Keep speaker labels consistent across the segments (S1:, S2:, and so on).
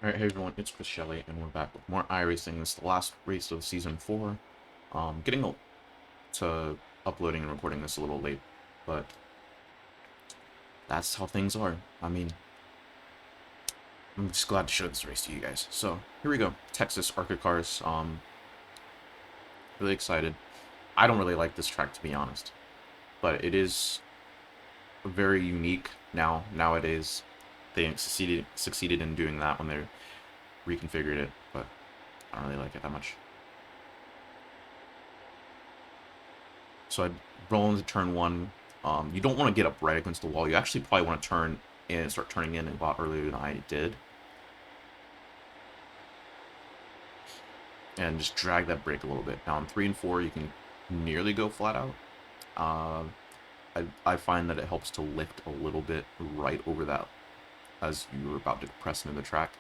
S1: Alright, hey everyone, it's Chris Shelley, and we're back with more iRacing. This is the last race of Season 4. Getting to uploading and recording this a little late, but that's how things are. I mean, I'm just glad to show this race to you guys. So, here we go. Texas ARCA cars. Really excited. I don't really like this track, to be honest, but it is very unique nowadays. They succeeded in doing that when they reconfigured it, but I don't really like it that much. So I'd roll into turn one. You don't want to get up right against the wall. You actually probably want to turn in and start turning in a lot earlier than I did. And just drag that brake a little bit. Now on 3 and 4, you can nearly go flat out. I find that it helps to lift a little bit right over that as you're about to press into the track.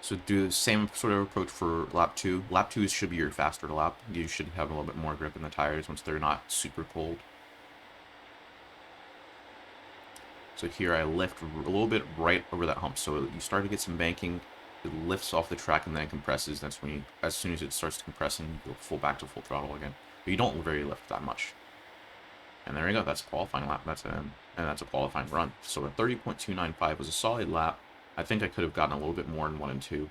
S1: So do the same sort of approach for lap 2. Lap 2 should be your faster lap. You should have a little bit more grip in the tires once they're not super cold. So here I lift a little bit right over that hump. So you start to get some banking. It lifts off the track and then it compresses. That's when you, as soon as it starts to compress, you go full back to full throttle again. But you don't really lift that much. And there you go. That's a qualifying lap. And that's a qualifying run. So a 30.295 was a solid lap. I think I could have gotten a little bit more in 1 and 2.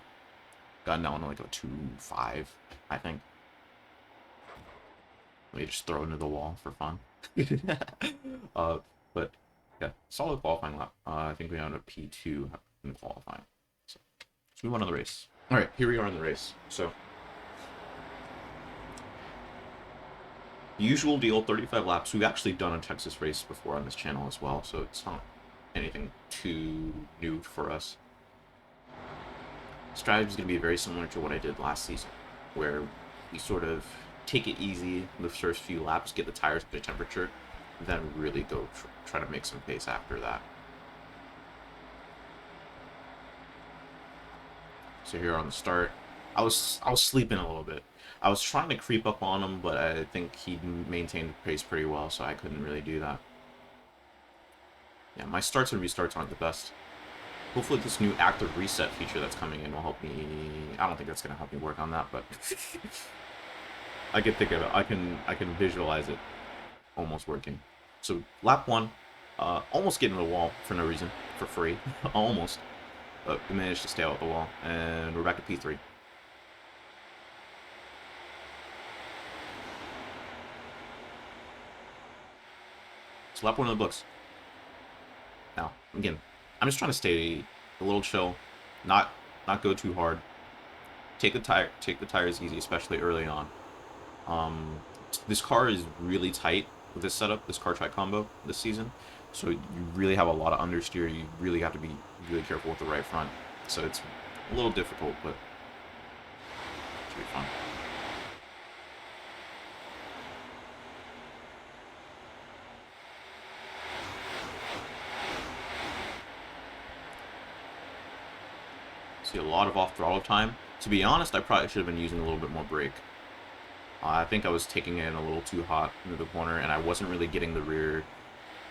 S1: Gotten down to like a 2.5, I think. Let me just throw it into the wall for fun. But yeah, solid qualifying lap. I think we ended up P2 in qualifying. So let's move on to the race. All right, here we are in the race. So usual deal, 35 laps. We've actually done a Texas race before on this channel as well, so it's not anything too new for us. Strategy is going to be very similar to what I did last season, where we sort of take it easy the first few laps, get the tires to temperature, then really go try to make some pace after that. So here on the start, I was sleeping a little bit. I was trying to creep up on him, but I think he maintained the pace pretty well, so I couldn't really do that. Yeah, my starts and restarts aren't the best. Hopefully this new active reset feature that's coming in will help me. I don't think that's gonna help me work on that, but I can think of it. I can visualize it almost working. So lap 1, almost getting the wall for no reason, for free, almost, but we managed to stay out the wall, and we're back to P3. So lap 1 of the books. Now, again, I'm just trying to stay a little chill, not go too hard. Take the tires easy, especially early on. This car is really tight with this setup, this car track combo this season. So you really have a lot of understeer. You really have to be really careful with the right front. So it's a little difficult, but it should be fun. See a lot of off throttle time. To be honest, I probably should have been using a little bit more brake. I think I was taking it in a little too hot into the corner, and I wasn't really getting the rear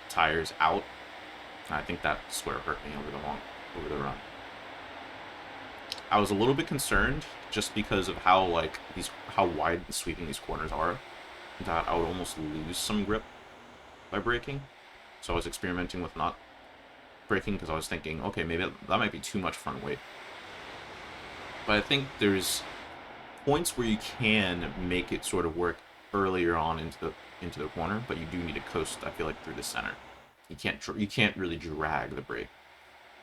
S1: tires out. I think that's where it hurt me over the run. I was a little bit concerned just because of how wide the sweeping these corners are, that I would almost lose some grip by braking. So I was experimenting with not braking because I was thinking, okay, maybe that might be too much front weight. But I think there's points where you can make it sort of work earlier on into the corner, but you do need to coast, I feel like, through the center. You can't really drag the brake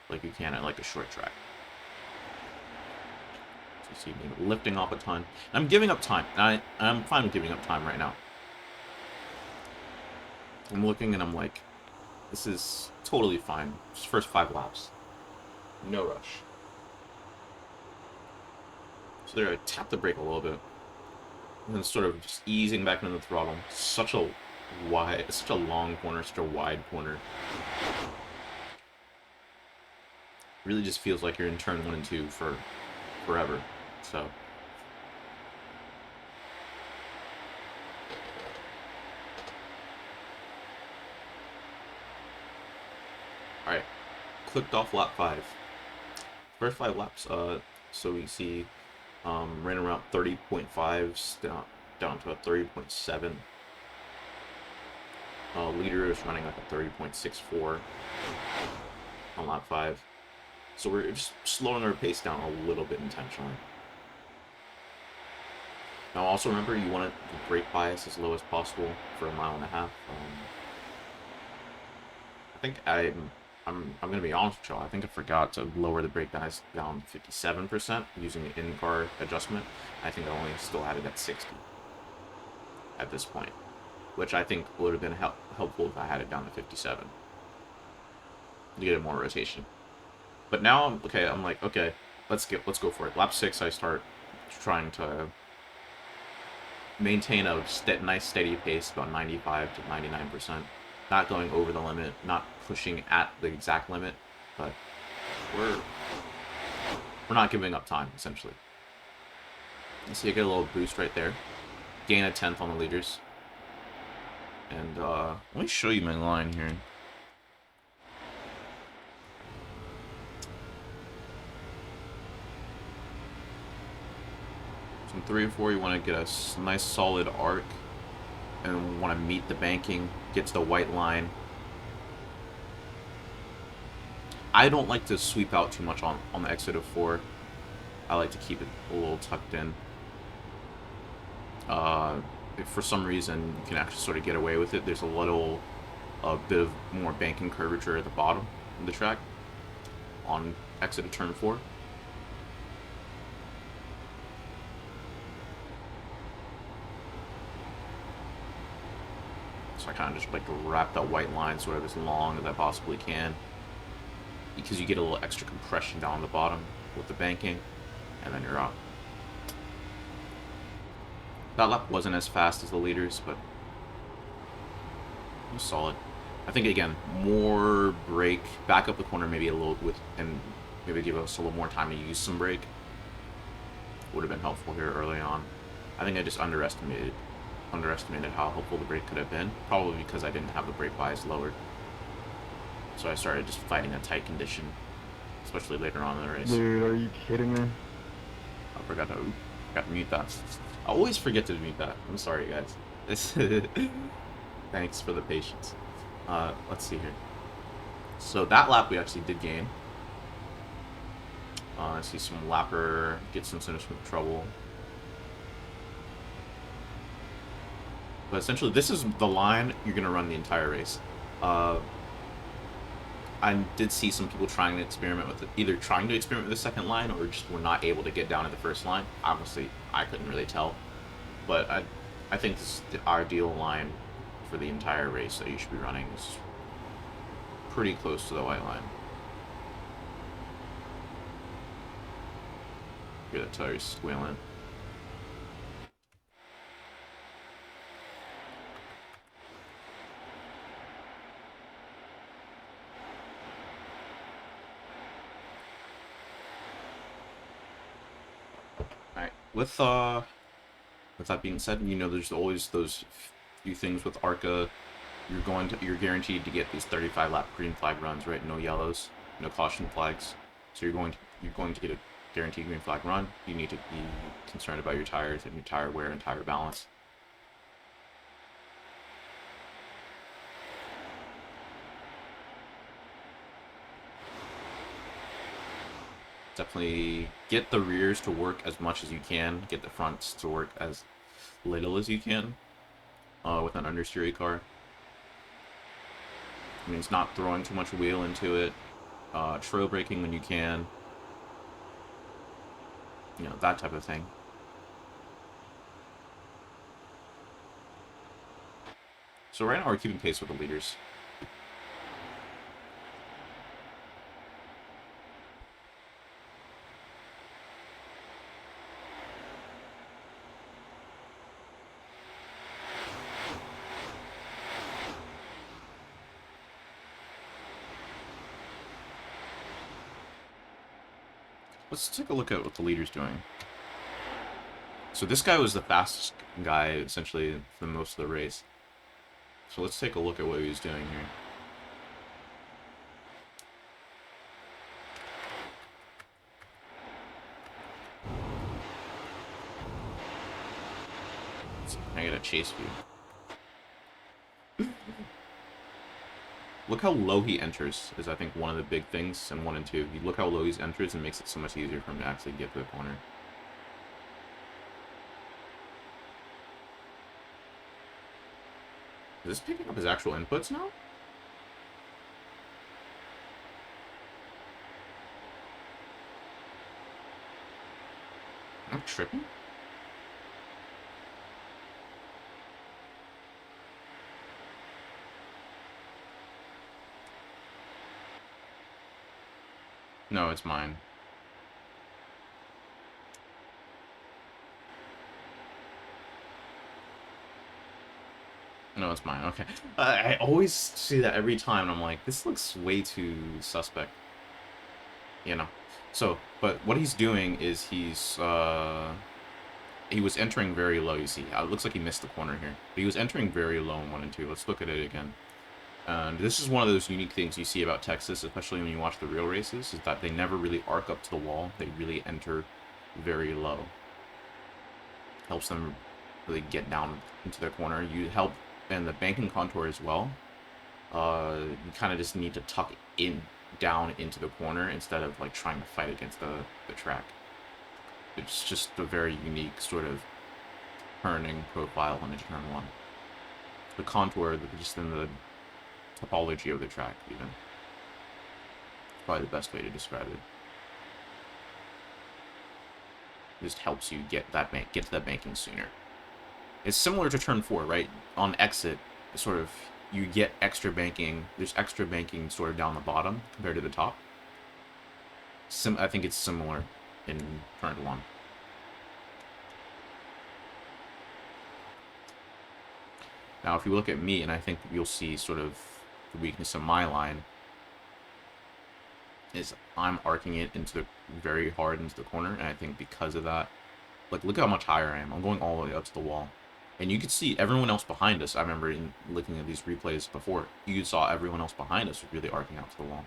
S1: like you can at like a short track. So you see me lifting off a ton. I'm giving up time. I'm fine with giving up time right now. I'm looking and I'm like, this is totally fine. Just first 5 laps. No rush. So there, I tapped the brake a little bit. And then sort of just easing back into the throttle. Such a long corner, such a wide corner. Really just feels like you're in turn 1 and 2 for forever. So Alright, clicked off lap 5. First 5 laps, so we see ran around 30.5s down to a 30.7. Leader is running like a 30.64 on lap 5. So we're just slowing our pace down a little bit intentionally. Now also remember, you want the brake bias as low as possible for a mile and a half. I think I'm gonna be honest with y'all. I think I forgot to lower the brake bias down 57% using the in-car adjustment. I think I only still had it at 60 at this point, which I think would have been helpful if I had it down to 57 to get more rotation. But now I'm like, okay, let's go for it. Lap 6, I start trying to maintain a nice steady pace, about 95 to 99%. Not going over the limit, not pushing at the exact limit, but we're not giving up time, essentially. You see I get a little boost right there. Gain a 10th on the leaders. And let me show you my line here. So in 3 and 4, you want to get a nice solid arc and want to meet the banking, get to the white line. I don't like to sweep out too much on the exit of 4. I like to keep it a little tucked in. If for some reason you can actually sort of get away with it, there's a bit of more banking curvature at the bottom of the track on exit of turn 4. So I kind of just like to wrap that white line sort of as long as I possibly can, because you get a little extra compression down the bottom with the banking, and then you're out. That lap wasn't as fast as the leaders, but it was solid. I think, again, more brake, back up the corner maybe a little with, and maybe give us a little more time to use some brake. Would have been helpful here early on. I think I just underestimated how helpful the brake could have been, probably because I didn't have the brake bias lowered. So I started just fighting a tight condition, especially later on in the race.
S2: Dude, are you kidding me?
S1: I forgot to mute that. I always forget to mute that. I'm sorry, guys. Thanks for the patience. Let's see here. So that lap we actually did gain. I see some lapper gets in some trouble. But essentially, this is the line you're going to run the entire race. I did see some people trying to experiment with it, either trying to experiment with the second line or just were not able to get down to the first line. Obviously, I couldn't really tell. But I think this is the ideal line for the entire race that you should be running. Is pretty close to the white line. Hear that tire squealing. Alright, with that being said, you know there's always those few things with ARCA. You're guaranteed to get these 35 lap green flag runs, right? No yellows, no caution flags. So you're going to get a guaranteed green flag run. You need to be concerned about your tires and your tire wear and tire balance. Definitely get the rears to work as much as you can. Get the fronts to work as little as you can with an understeer car. It means not throwing too much wheel into it. Trail braking when you can. You know, that type of thing. So right now we're keeping pace with the leaders. Let's take a look at what the leader's doing. So this guy was the fastest guy, essentially, for most of the race. So let's take a look at what he was doing here. I get a chase view. Look how low he enters is, I think, one of the big things in 1 and 2. You look how low he enters and makes it so much easier for him to actually get to the corner. Is this picking up his actual inputs now? I'm tripping? No, it's mine. No, it's mine. Okay. I always see that every time, and I'm like, this looks way too suspect. You know? So, but what he's doing is he was entering very low, you see. It looks like he missed the corner here. But he was entering very low in 1 and 2. Let's look at it again. And this is one of those unique things you see about Texas, especially when you watch the real races, is that they never really arc up to the wall. They really enter very low. Helps them really get down into their corner. You help in the banking contour as well. You kind of just need to tuck in down into the corner instead of like trying to fight against the track. It's just a very unique sort of turning profile on turn 1. The contour, just in the topology of the track, even. Probably the best way to describe it. It just helps you get to that banking sooner. It's similar to turn 4, right? On exit, sort of, you get extra banking. There's extra banking sort of down the bottom compared to the top. I think it's similar in turn 1. Now, if you look at me, and I think you'll see sort of the weakness of my line, is I'm arcing it into the very hard into the corner, and I think because of that, like, look how much higher I am. I'm going all the way up to the wall. And you could see everyone else behind us. I remember looking at these replays before, you saw everyone else behind us really arcing out to the wall.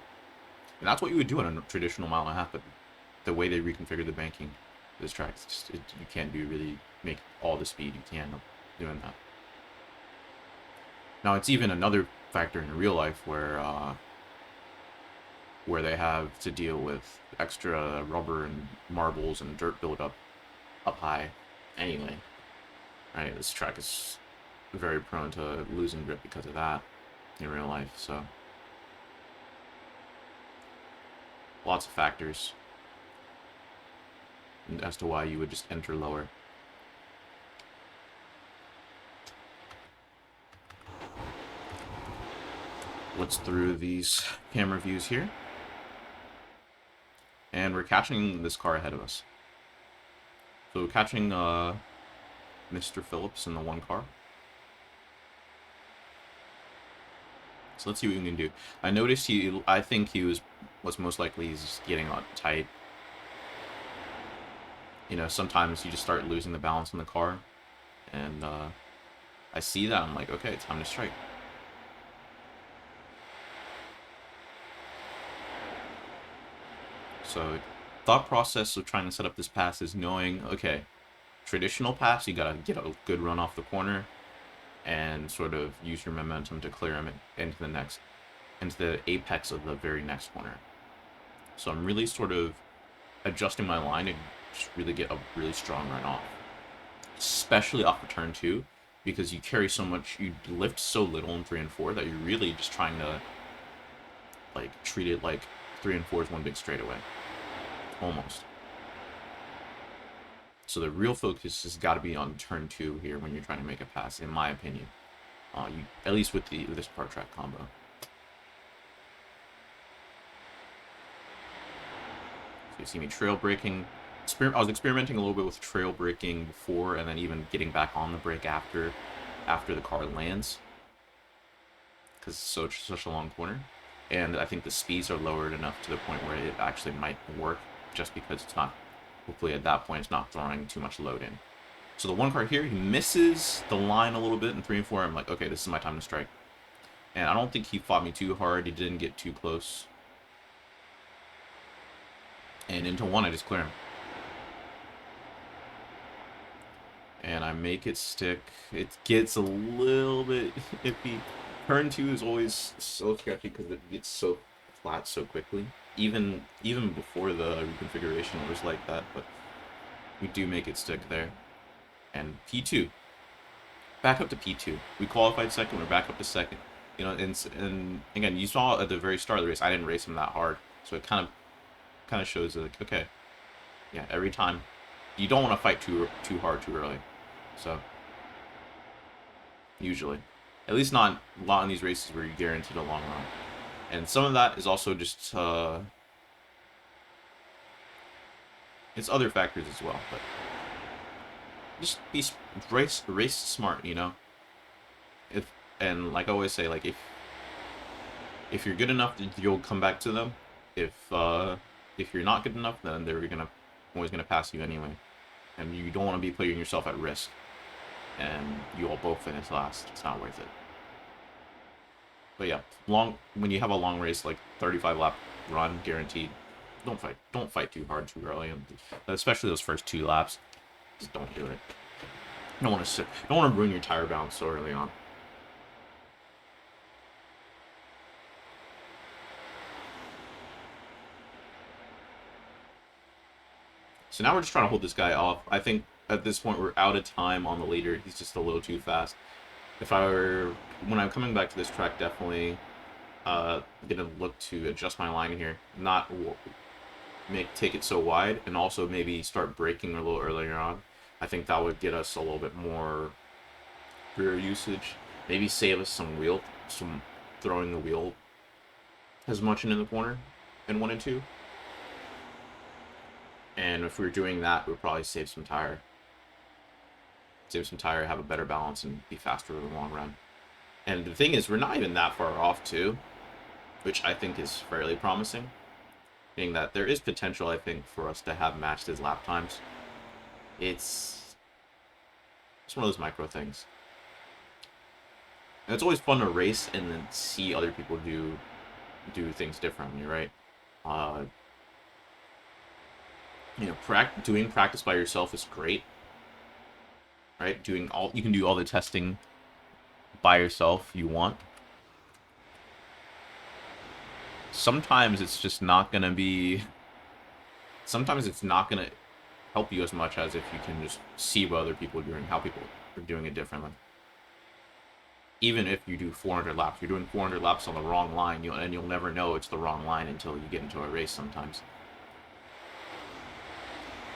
S1: And that's what you would do on a traditional 1.5 mile, but the way they reconfigured the banking, this track, it's just, you can't make all the speed you can doing that. Now, it's even another factor in real life where they have to deal with extra rubber and marbles and dirt buildup up high anyway. Right, this track is very prone to losing grip because of that in real life, so lots of factors as to why you would just enter lower. Let's through these camera views here. And we're catching this car ahead of us. So we're catching Mr. Phillips in the 1 car. So let's see what we can do. I noticed I think he was most likely he's getting tight. You know, sometimes you just start losing the balance in the car. And I see that, I'm like, okay, time to strike. So, thought process of trying to set up this pass is knowing, okay, traditional pass, you gotta get a good run off the corner and sort of use your momentum to clear him into the apex of the very next corner. So I'm really sort of adjusting my line to just really get a really strong run off, especially off of turn 2, because you carry so much, you lift so little in 3 and 4 that you're really just trying to like treat it like 3 and 4 is one big straightaway. Almost. So the real focus has got to be on turn 2 here when you're trying to make a pass, in my opinion. At least with this part track combo. So you see me trail braking. I was experimenting a little bit with trail braking before, and then even getting back on the brake after the car lands, because it's such a long corner. And I think the speeds are lowered enough to the point where it actually might work, just because it's not, hopefully at that point, it's not throwing too much load in. So the 1 car here, he misses the line a little bit in 3 and 4. I'm like, okay, this is my time to strike. And I don't think he fought me too hard. He didn't get too close. And into 1, I just clear him. And and I make it stick. It gets a little bit iffy. Turn 2 is always so sketchy because it gets so flat so quickly. Even before the reconfiguration, it was like that, but we do make it stick there. And P2, back up to P2. We qualified second. We're back up to second. You know, and again, you saw at the very start of the race, I didn't race him that hard, so it kind of shows like, okay, yeah, every time you don't want to fight too hard too early. So usually, at least not a lot in these races where you're guaranteed a long run. And some of that is also just it's other factors as well, but just be race smart, you know. And like I always say, like if you're good enough, you'll come back to them. If you're not good enough, then they're always gonna pass you anyway, and you don't want to be putting yourself at risk. And you all both finish last. It's not worth it. But yeah, when you have a long race like 35 lap run guaranteed, don't fight too hard too early, and especially those first 2 laps. Just don't do it. You don't want to ruin your tire balance so early on. So now we're just trying to hold this guy off. I think at this point we're out of time on the leader. He's just a little too fast. When I'm coming back to this track, definitely gonna look to adjust my line here, not take it so wide, and also maybe start braking a little earlier on. I think that would get us a little bit more rear usage. Maybe save us some throwing the wheel as much into the corner in 1 and 2. And if we were doing that, we'd probably save some tire. Have a better balance, and be faster in the long run. And the thing is, we're not even that far off, too, which I think is fairly promising. Meaning that there is potential, I think, for us to have matched his lap times. It's one of those micro things. And it's always fun to race and then see other people do things differently, right? You know, doing practice by yourself is great, right? You can do all the testing by yourself you want. Sometimes it's just not gonna be. Sometimes it's not gonna help you as much as if you can just see what other people are doing, how people are doing it differently. Even if you do 400 laps, you're doing 400 laps on the wrong line, and you'll never know it's the wrong line until you get into a race sometimes.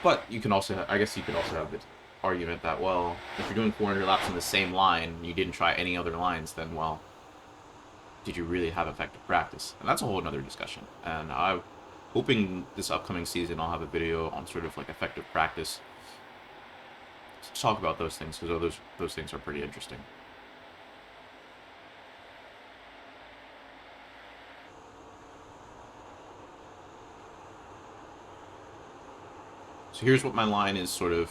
S1: But you can also, I guess you could also have the argument that, well, if you're doing 400 laps on the same line, and you didn't try any other lines, then, well, did you really have effective practice? And that's a whole other discussion. And I'm hoping this upcoming season I'll have a video on sort of like effective practice to talk about those things, because those things are pretty interesting. So here's what my line is, sort of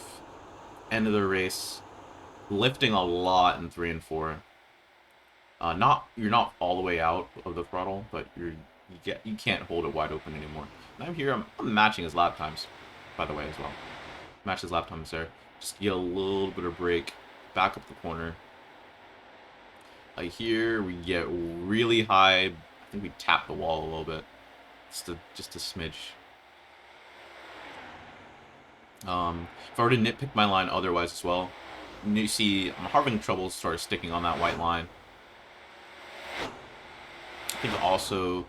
S1: end of the race, lifting a lot in 3 and 4. You're not all the way out of the throttle, but you can't hold it wide open anymore. And I'm matching his lap times, by the way, as well. Match his lap times there. Just get a little bit of brake, back up the corner. Here we get really high. I think we tap the wall a little bit, just a smidge. If I were to nitpick my line otherwise as well, you see I'm having trouble sort of sticking on that white line. I think also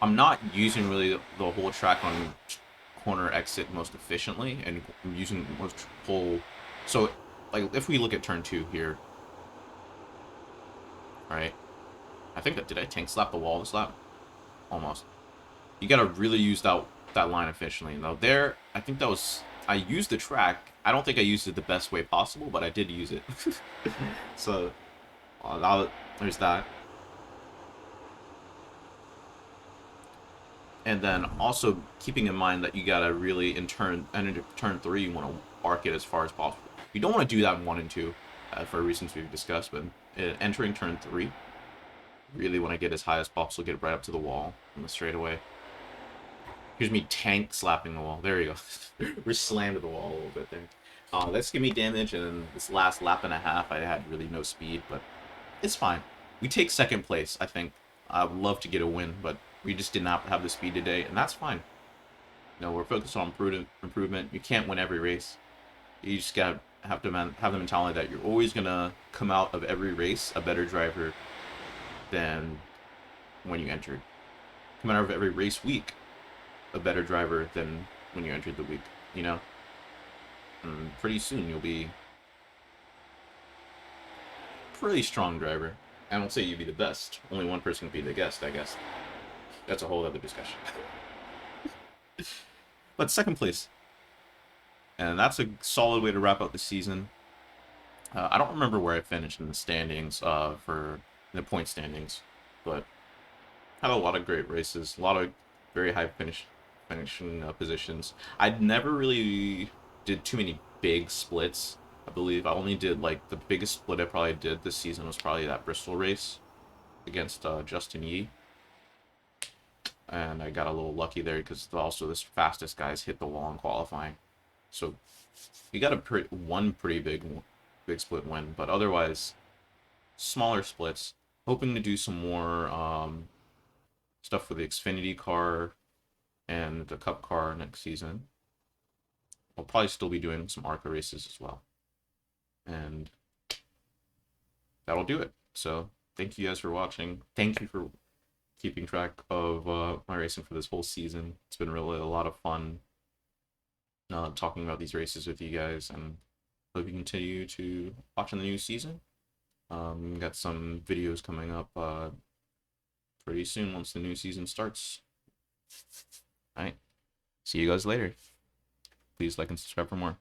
S1: I'm not using really the whole track on corner exit most efficiently, and I'm using most whole. So, like, if we look at turn 2 here, right? I think did I tank slap the wall this lap? Almost. You gotta really use that line efficiently. Now there, I think I used the track. I don't think I used it the best way possible, but I did use it. So, there's that. And then also keeping in mind that you gotta really into turn 3, you want to arc it as far as possible. You don't want to do that in 1 and 2 for reasons we've discussed, but entering turn 3, really want to get as high as possible, get right up to the wall on the straightaway. Here's me tank slapping the wall. There you go. We're slammed to the wall a little bit there. Let's give me damage, and this last lap and a half, I had really no speed, but it's fine. We take second place, I think. I would love to get a win, but we just did not have the speed today, and that's fine. No, we're focused on improvement. You can't win every race. You just gotta have to have the mentality that you're always gonna come out of every race a better driver than when you entered. Come out of every race week a better driver than when you entered the week. You know, and pretty soon you'll be a pretty strong driver. I don't say you'd be the best. Only one person can be the guest, I guess. That's a whole other discussion. But second place, and that's a solid way to wrap up the season. I don't remember where I finished in the standings for the point standings, but had a lot of great races, a lot of very high finishing positions. I'd never really did too many big splits. I believe I only did like the biggest split I probably did this season was probably that Bristol race against Justin Yee, and I got a little lucky there because also this fastest guys hit the wall in qualifying. So you got one pretty big split win, but otherwise smaller splits. Hoping to do some more stuff with the Xfinity car and the Cup car next season. I'll probably still be doing some ARCA races as well, and that'll do it. So thank you guys for watching. Thank you for keeping track of my racing for this whole season. It's been really a lot of fun talking about these races with you guys, and hope you continue to watch in the new season. Got some videos coming up pretty soon once the new season starts. All right. See you guys later. Please like and subscribe for more.